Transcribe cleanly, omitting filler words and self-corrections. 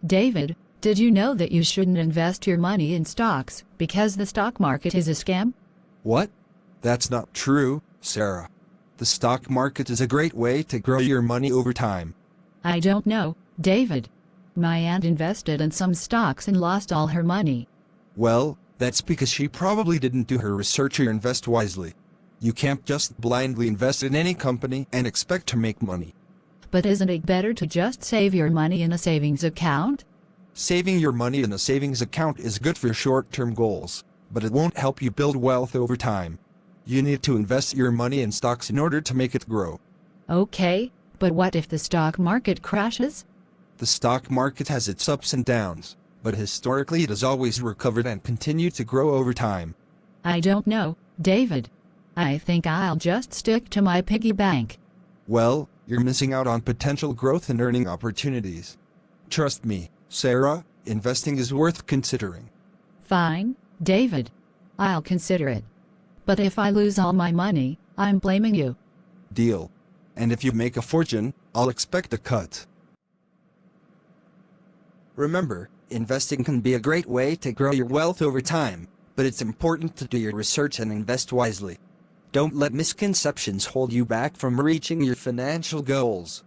David, did you know that you shouldn't invest your money in stocks because the stock market is a scam? What? That's not true, Sarah. The stock market is a great way to grow your money over time. I don't know, David. My aunt invested in some stocks and lost all her money. Well, that's because she probably didn't do her research or invest wisely. You can't just blindly invest in any company and expect to make money. But isn't it better to just save your money in a savings account? Saving your money in a savings account is good for short-term goals, but it won't help you build wealth over time. You need to invest your money in stocks in order to make it grow. Okay, but what if the stock market crashes? The stock market has its ups and downs, but historically it has always recovered and continued to grow over time. I don't know, David. I think I'll just stick to my piggy bank. Well, you're missing out on potential growth and earning opportunities. Trust me, Sarah, investing is worth considering. Fine, David. I'll consider it. But if I lose all my money, I'm blaming you. Deal. And if you make a fortune, I'll expect a cut. Remember, investing can be a great way to grow your wealth over time, but it's important to do your research and invest wisely. Don't let misconceptions hold you back from reaching your financial goals.